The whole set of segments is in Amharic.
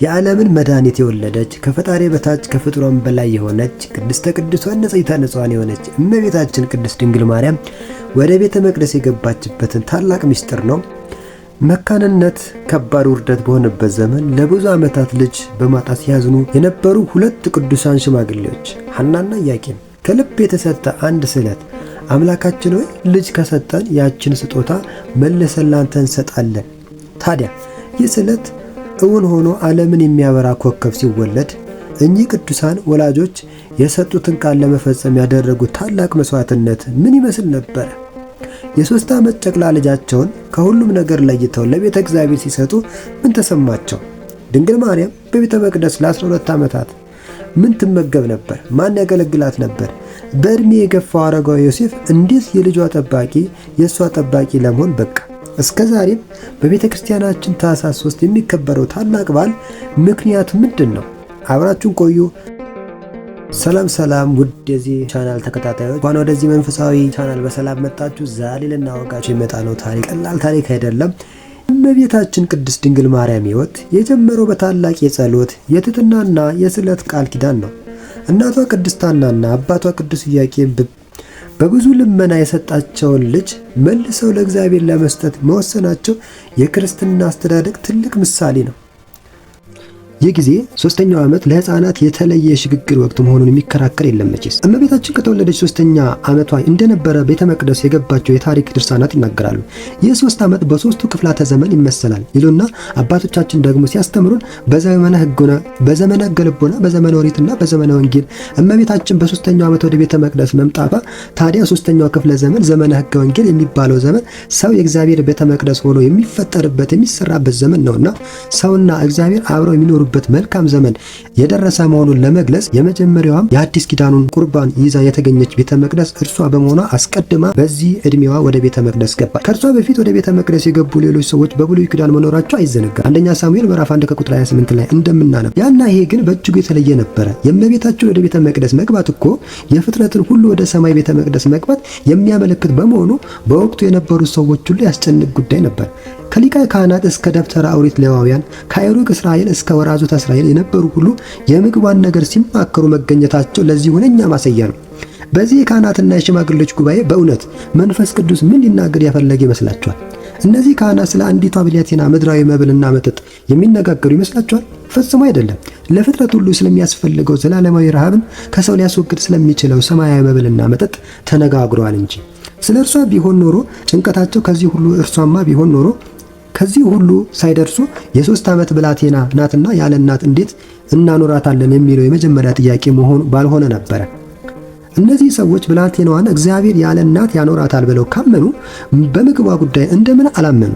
የዓለምን መድኃኒት የወለደች ከፈጣሪ በታች ከፍጥሯን በላይ የሆነች ቅድስተ ቅዱሳን ንጽሕተ ንጹሐን የሆነች እመቤታችን ቅድስት ድንግል ማርያም ወደ ቤተ መቅደስ የገባችበትን ታላቅ ምስጢር ነው። መካንነት ከባድ ውርደት በሆነበት ዘመን ለብዙ ዓመታት ልጅ በማጣት ሲያዝኑ የነበሩ ሁለት ቅዱሳን ሽማግሌዎች ሐናና ኢያቄም ከልብ የተሰጠ አንድ ስዕለት፣ አምላካችን ሆይ ልጅ ከሰጠን ያችን ስጦታ መልሰን ላንተ እንሰጣለን። ታዲያ ይህ ስዕለት እውን ሆኖ ዓለምን የሚያበራ ኮከብ ሲወለድ እኚህ ቅዱሳን ወላጆች የሰጡትን ቃል ለመፈጸም ያደረጉት ታላቅ መስዋዕትነት ምን ይመስል ነበር? የ3 ዓመት ጨቅላ ልጃቸውን ከሁሉም ነገር ለይተው ለቤተ እግዚአብሔር ሲሰጡ ምን ተሰማቸው? ድንግል ማርያም በቤተ መቅደስ ለ12 ዓመታት ምን ትመገብ ነበር? ማን ያገለግላት ነበር? በዕድሜ የገፋው አረጋዊ ዮሴፍ እንዴት የልጇ ጠባቂ የእሷ ጠባቂ ለመሆን በቃ? እስከ ዛሬም በቤተ ክርስቲያናችን ታኅሳስ 3 የሚከበረው ታላቅ በዓል ምክንያቱ ምንድን ነው? አብራችሁን ቆዩ። ሰላም ውድ የዚህ ቻናል ተከታታዮች፣ እንኳን ወደዚህ መንፈሳዊ ቻናል በሰላም መጣችሁ። ዛሬ ልናወጋችሁ የመጣ ነው ታሪክ ቀላል ታሪክ አይደለም። እመቤታችን ቅድስት ድንግል ማርያም ሕይወት የጀመረው በታላቅ የጸሎት የትሕትናና የስዕለት ቃል ኪዳን ነው። እናቷ ቅድስት ሐናና አባቷ ቅዱስ ኢያቄም በብዙ ልመና የሰጣቸውን ልጅ መልሰው ለእግዚአብሔር ለመስጠት መወሰናቸው የክርስትና አስተዳደግ ትልቅ ምሳሌ ነው። ይህ ጊዜ 3ኛው ዓመት ለሕፃናት የተለየ የሽግግር ወቅት መሆኑን የሚከራከር የለም። መቼስ እመቤታችን ከተወለደች 3ኛ ዓመቷ እንደነበረ ቤተ መቅደስ የገባቸው የታሪክ ድርሳናት ይናገራሉ። ይህ 3 ዓመት በ3ቱ ክፍላተ ዘመን ይመሰላል ይሉና አባቶቻችን ደግሞ ሲያስተምሩን በዘመነ ሕግና በዘመነ ልቦና በዘመነ ኦሪትና በዘመነ ወንጌል እመቤታችን በ3ኛው ዓመት ወደ ቤተ መቅደስ መምጣቷ ታዲያ 3ኛው ክፍለ ዘመን ዘመነ ሕገ ወንጌል የሚባለው ዘመን ሰው የእግዚአብሔር ቤተ መቅደስ ሆኖ የሚፈጠርበት የሚሰራበት ዘመን ነውና ሰውና እግዚአብሔር አብረው የሚኖሩ መልካም ዘመን የደረሰ መሆኑን ለመግለጽ የመጀመሪያዋም የአዲስ ኪዳኑን ቁርባን ይዛ የተገኘች ቤተ መቅደስ እርሷ በመሆኗ አስቀድማ በዚህ እድሜዋ ወደ ቤተ መቅደስ ገባች። ከእርሷ በፊት ወደ ቤተ መቅደስ የገቡ ሌሎች ሰዎች በብሉይ ኪዳን መኖራቸው አይዘነጋም። አንደኛ ሳሙኤል ምዕራፍ 1 ከቁጥር 28 ላይ እንደምናነብ ያና ይሄ ግን በእጅጉ የተለየ ነበረ። የእመቤታችን ወደ ቤተ መቅደስ መግባት እኮ የፍጥረትን ሁሉ ወደ ሰማይ ቤተ መቅደስ መግባት የሚያመለክት በመሆኑ በወቅቱ የነበሩ ሰዎች ሁሉ ያስጨንቅ ጉዳይ ነበር። ከሊቃነ ካህናት እስከ ደብተራ ኦሪት ሌዋውያን ከአይሩግ እስራኤል እስከ ወራዙት እስራኤል የነበሩ ሁሉ የምግቧን ነገር ሲማከሩ መገኘታቸው ለዚህ ሁነኛ ማሳያ ነው። በዚህ የካህናትና የሽማግሌዎች ጉባኤ በእውነት መንፈስ ቅዱስ ምን ሊናገር ያፈለገ ይመስላችኋል? እነዚህ ካህናት ስለ አንዲቷ ብላቴና ምድራዊ መብልና መጠጥ የሚነጋገሩ ይመስላችኋል? ፈጽሞ አይደለም። ለፍጥረት ሁሉ ስለሚያስፈልገው ዘላለማዊ ረሃብን ከሰው ሊያስወግድ ስለሚችለው ሰማያዊ መብልና መጠጥ ተነጋግረዋል እንጂ ስለ እርሷ ቢሆን ኖሮ ጭንቀታቸው ከዚህ ሁሉ እርሷማ ቢሆን ኖሮ ከዚህ ሁሉ ሳይደርሱ የ3 ዓመት ብላቴና ናትና ያለ እናት እንዴት እናኖራታለን የሚለው የመጀመሪያ ጥያቄ መሆኑ ባልሆነ ነበረ። እነዚህ ሰዎች ብላቴናዋን እግዚአብሔር ያለ እናት ያኖራታል ብለው ካመኑ በምግቧ ጉዳይ እንደምን አላመኑ?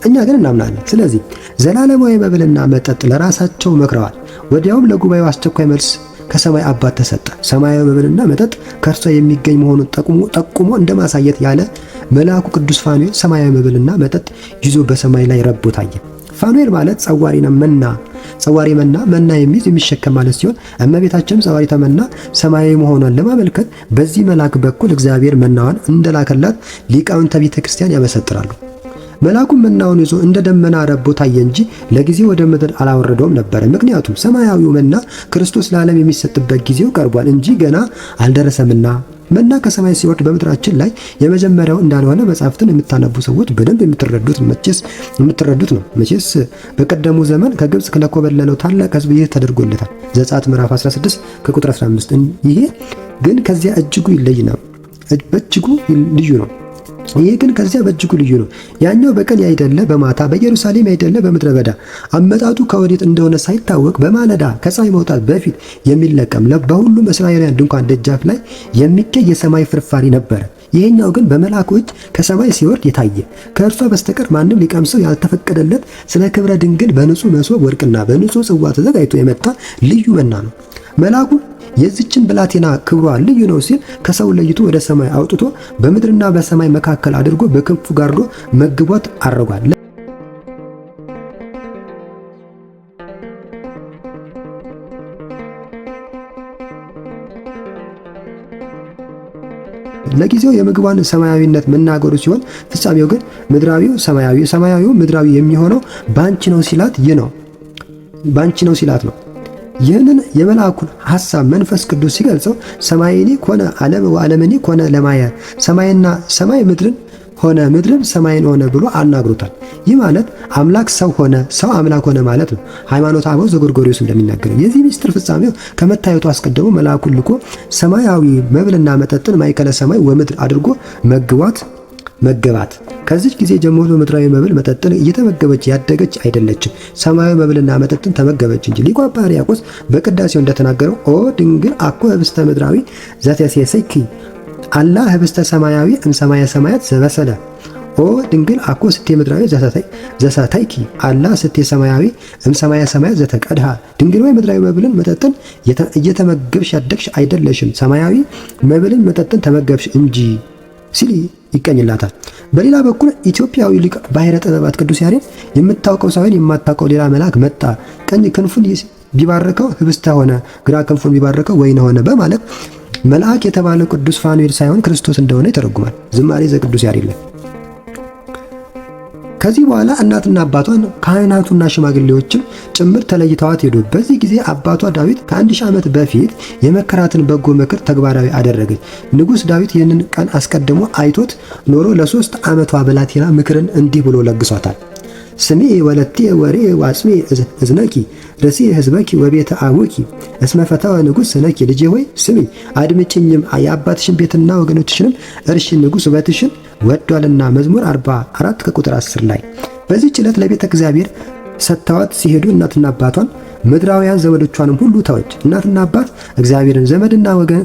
እኛ ግን እናምናለን። ስለዚህ ዘላለማዊ መብልና መጠጥ ለራሳቸው መክረዋል። ወዲያውም ለጉባኤው አስቸኳይ መልስ ከሰማይ አባት ተሰጠ። ሰማያዊ መብልና መጠጥ ከእርሷ የሚገኝ መሆኑን ጠቁሞ እንደማሳየት ያለ መልአኩ ቅዱስ ፋኑኤል ሰማያዊ መብልና መጠጥ ይዞ በሰማይ ላይ ረቦ ታየ። ፋኑኤል ማለት ጸዋሪ መና የሚይዝ የሚሸከም ማለት ሲሆን እመቤታችንም ጸዋሪተ መና ሰማያዊ መሆኗን ለማመልከት በዚህ መልአክ በኩል እግዚአብሔር መናዋን እንደላከላት ሊቃውንተ ቤተ ክርስቲያን ያመሰጥራሉ። መልአኩም መናውን ይዞ እንደ ደመና ረቦ ታየ እንጂ ለጊዜው ወደ ምድር አላወረደውም ነበር። ምክንያቱም ሰማያዊው መና ክርስቶስ ለዓለም የሚሰጥበት ጊዜው ቀርቧል እንጂ ገና አልደረሰምና። መና ከሰማይ ሲወርድ በምድራችን ላይ የመጀመሪያው እንዳልሆነ መጻሕፍትን የምታነቡ ሰዎች በደንብ የምትረዱት ነው። መቼስ በቀደሙ ዘመን ከግብጽ ለኮበለለው ታላቅ ሕዝብ ይህ ተደርጎለታል። ዘጸአት ምዕራፍ 16 ከቁጥር 15። ይሄ ግን ከዚያ በእጅጉ ልዩ ነው። ይሄ ግን ከዚያ በእጅጉ ልዩ ነው። ያኛው በቀን ያይደለ በማታ በኢየሩሳሌም ያይደለ በምድረ በዳ አመጣጡ ከወዴት እንደሆነ ሳይታወቅ በማለዳ ከፀሐይ መውጣት በፊት የሚለቀም በሁሉም እስራኤላውያን ድንኳን ደጃፍ ላይ የሚገኝ የሰማይ ፍርፋሪ ነበረ። ይሄኛው ግን በመልአኩ እጅ ከሰማይ ሲወርድ የታየ ከእርሷ በስተቀር ማንም ሊቀምሰው ያልተፈቀደለት ስለ ክብረ ድንግል በንጹህ መሶብ ወርቅና በንጹህ ጽዋ ተዘጋጅቶ የመጣ ልዩ መና ነው። መልአኩ የዚችን ብላቴና ክብሯ ልዩ ነው ሲል ከሰው ለይቶ ወደ ሰማይ አውጥቶ በምድርና በሰማይ መካከል አድርጎ በክንፉ ጋርዶ መግቦት አረጓል። ለጊዜው የምግቧን ሰማያዊነት መናገሩ ሲሆን ፍጻሜው ግን ምድራዊው ሰማያዊ፣ ሰማያዊው ምድራዊ የሚሆነው ባንቺ ነው ሲላት ይህ ነው። ባንቺ ነው ሲላት ነው። ይህንን የመልአኩን ሐሳብ መንፈስ ቅዱስ ሲገልጸው ሰማይኒ ኮነ ዓለም ወዓለምኒ ኮነ ለማየ ሰማይና ሰማይ ምድርን ሆነ ምድርም ሰማይን ሆነ ብሎ አናግሮታል። ይህ ማለት አምላክ ሰው ሆነ፣ ሰው አምላክ ሆነ ማለት ነው። ሃይማኖተ አበው ዘጎርጎርዮስ እንደሚናገረው የዚህ ምስጢር ፍጻሜው ከመታየቱ አስቀድሞ መልአኩን ልኮ ሰማያዊ መብልና መጠጥን ማእከለ ሰማይ ወምድር አድርጎ መገባት። ከዚህ ጊዜ ጀምሮ ምድራዊ መብል መጠጥን እየተመገበች ያደገች አይደለችም፣ ሰማያዊ መብልና መጠጥን ተመገበች እንጂ። ሊቁ አባ ሕርያቆስ በቅዳሴው እንደተናገረው ኦ ድንግል አኮ ህብስተ ምድራዊ ዘተሴሰይኪ አላ ህብስተ ሰማያዊ እምሰማየ ሰማያት ዘበሰለ ኦ ድንግል አኮ ስቴ ምድራዊ ዘሰተይኪ አላ ስቴ ሰማያዊ እምሰማየ ሰማያት ዘተቀድሃ። ድንግል ወይ ምድራዊ መብልን መጠጥን እየተመገብሽ ያደግሽ አይደለሽም፣ ሰማያዊ መብልን መጠጥን ተመገብሽ እንጂ ሲል ይቀኝላታል። በሌላ በኩል ኢትዮጵያዊ ሊቅ ባሕረ ጥበባት ቅዱስ ያሬድ የምታውቀው ሳይሆን የማታውቀው ሌላ መልአክ መጣ፣ ቀኝ ክንፉን ቢባርከው ህብስተ ሆነ፣ ግራ ክንፉን ቢባርከው ወይን ሆነ በማለት መልአክ የተባለው ቅዱስ ፋኑኤል ሳይሆን ክርስቶስ እንደሆነ ይተረጉማል። ዝማሬ ዘቅዱስ ያሬድ ላይ። ከዚህ በኋላ እናትና አባቷን ካህናቱና ሽማግሌዎችም ጭምር ተለይተዋት ሄዱ። በዚህ ጊዜ አባቷ ዳዊት ከ1000 ዓመት በፊት የመከራትን በጎ ምክር ተግባራዊ አደረገች። ንጉሥ ዳዊት ይህንን ቀን አስቀድሞ አይቶት ኖሮ ለ3 ዓመቷ ብላቴና ምክርን እንዲህ ብሎ ለግሷታል። ስሚ ወለቴ ወሬ ዋጽሜ እዝነኪ ርሲ ህዝበኪ ወቤተ አቡኪ እስመ ፈተወ ንጉሥ ስነኪ። ልጄ ሆይ ስሚ አድምጭኝም፣ የአባትሽን ቤትና ወገኖችሽንም እርሺ፣ ንጉሥ ውበትሽን ወዷልና። መዝሙር 44 ከቁጥር 10 ላይ። በዚህች ዕለት ለቤተ እግዚአብሔር ሰጥተዋት ሲሄዱ እናትና አባቷን ምድራውያን ዘመዶቿንም ሁሉ ተወች። እናትና አባት እግዚአብሔርን ዘመድና ወገን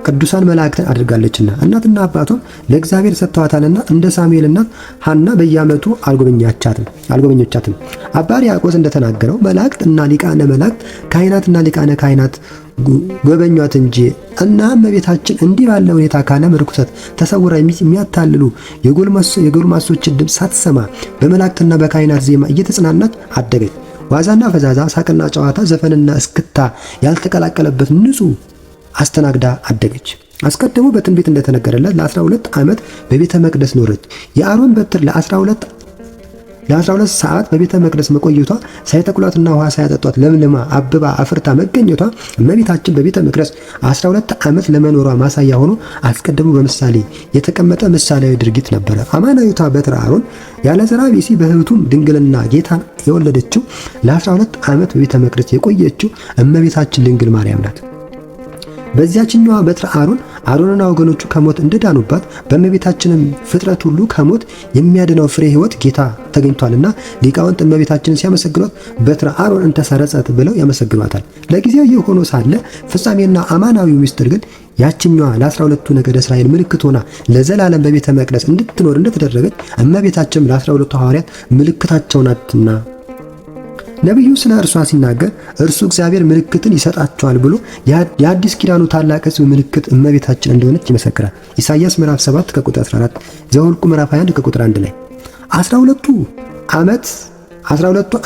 ቅዱሳን መላእክትን አድርጋለችና እናትና አባቷም ለእግዚአብሔር ሰጥተዋታልና እንደ ሳሙኤል እናት ሐና በየዓመቱ አልጎበኘቻትም። አባ ሕርያቆስ እንደተናገረው መላእክት እና ሊቃነ መላእክት ካህናትና ሊቃነ ካህናት ጎበኟት እንጂ እና እመቤታችን እንዲህ ባለ ሁኔታ ካለም ርኩሰት ተሰውራ የሚያታልሉ የጎልማሶችን ድምፅ ሳትሰማ በመላእክትና በካህናት ዜማ እየተጽናናች አደገች። ዋዛና ፈዛዛ፣ ሳቅና ጨዋታ፣ ዘፈንና እስክታ ያልተቀላቀለበት ንጹሕ አስተናግዳ አደገች። አስቀድሞ በትንቢት እንደተነገረለት ለ12 ዓመት በቤተ መቅደስ ኖረች። የአሮን በትር ለ12 ሰዓት በቤተ መቅደስ መቆየቷ ሳይተክሏትና ውሃ ሳያጠጧት ለምልማ አብባ አፍርታ መገኘቷ እመቤታችን በቤተ መቅደስ 12 ዓመት ለመኖሯ ማሳያ ሆኖ አስቀድሞ በምሳሌ የተቀመጠ ምሳሌያዊ ድርጊት ነበረ። አማናዊቷ በትረ አሮን ያለ ዘራ ቢሲ በሕቱም ድንግልና ጌታን የወለደችው ለ12 ዓመት በቤተ መቅደስ የቆየችው እመቤታችን ድንግል ማርያም ናት። በዚያችኛዋ በትረ አሮንና ወገኖቹ ከሞት እንደዳኑባት በእመቤታችንም ፍጥረት ሁሉ ከሞት የሚያድነው ፍሬ ሕይወት ጌታ ተገኝቷልና ሊቃውንት እመቤታችንን ሲያመሰግኗት በትረ አሮን እንተሰረጸት ብለው ያመሰግኗታል። ለጊዜው ይህ ሆኖ ሳለ ፍጻሜና አማናዊው ምስጢር ግን ያችኛዋ ለ12ቱ ነገደ እስራኤል ምልክት ሆና ለዘላለም በቤተ መቅደስ እንድትኖር እንደተደረገች እመቤታችንም ለ12ቱ ሐዋርያት ምልክታቸው ናትና ነቢዩ ስለ እርሷ ሲናገር እርሱ እግዚአብሔር ምልክትን ይሰጣቸዋል ብሎ የአዲስ ኪዳኑ ታላቅ ሕዝብ ምልክት እመቤታችን እንደሆነች ይመሰክራል። ኢሳይያስ ምዕራፍ 7 ከቁጥር 14፣ ዘኍልቍ ምዕራፍ 21 ከቁጥር 1 ላይ 12ቱ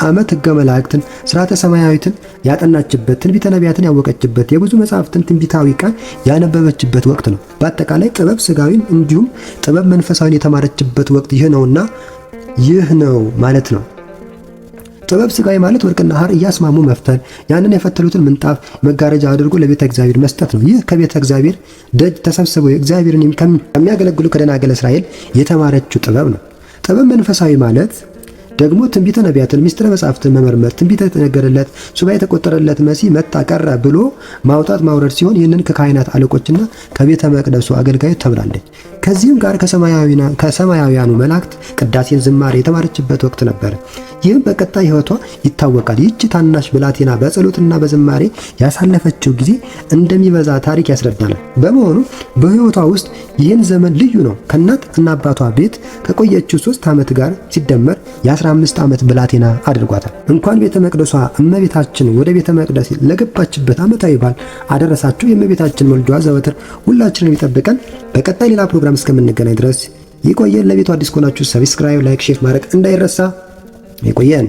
ዓመት ሕገ መላእክትን ሥርዓተ ሰማያዊትን ያጠናችበት፣ ትንቢተ ነቢያትን ያወቀችበት፣ የብዙ መጻሕፍትን ትንቢታዊ ቃል ያነበበችበት ወቅት ነው። በአጠቃላይ ጥበብ ሥጋዊን እንዲሁም ጥበብ መንፈሳዊን የተማረችበት ወቅት ይህ ነው ማለት ነው። ጥበብ ሥጋዊ ማለት ወርቅና ሐር እያስማሙ መፍተል፣ ያንን የፈተሉትን ምንጣፍ መጋረጃ አድርጎ ለቤተ እግዚአብሔር መስጠት ነው። ይህ ከቤተ እግዚአብሔር ደጅ ተሰብስበው እግዚአብሔርን ከሚያገለግሉ ከደናገለ እስራኤል የተማረችው ጥበብ ነው። ጥበብ መንፈሳዊ ማለት ደግሞ ትንቢተ ነቢያትን፣ ምስጢረ መጻሕፍትን መመርመር፣ ትንቢተ የተነገረለት ሱባኤ የተቆጠረለት መሲህ መጣ ቀረ ብሎ ማውጣት ማውረድ ሲሆን ይህንን ከካህናት አለቆችና ከቤተ መቅደሱ አገልጋዮች ተምራለች። ከዚህም ጋር ከሰማያውያኑ መላእክት ቅዳሴን፣ ዝማሬ የተማረችበት ወቅት ነበር። ይህም በቀጣይ ሕይወቷ ይታወቃል። ይህች ታናሽ ብላቴና በጸሎትና በዝማሬ ያሳለፈችው ጊዜ እንደሚበዛ ታሪክ ያስረዳናል። በመሆኑ በሕይወቷ ውስጥ ይህን ዘመን ልዩ ነው። ከእናት እና አባቷ ቤት ከቆየችው 3 ዓመት ጋር ሲደመር የ15 ዓመት ብላቴና አድርጓታል። እንኳን ቤተ መቅደሷ እመቤታችን ወደ ቤተ መቅደስ ለገባችበት ዓመታዊ በዓል አደረሳችሁ። የእመቤታችን መልጇ ዘወትር ሁላችንን ይጠብቀን። በቀጣይ ሌላ ፕሮግራም እስከምንገናኝ ድረስ ይቆየን። ለቤቱ አዲስ ከሆናችሁ ሰብስክራይብ፣ ላይክ፣ ሼር ማድረግ እንዳይረሳ። ይቆየን።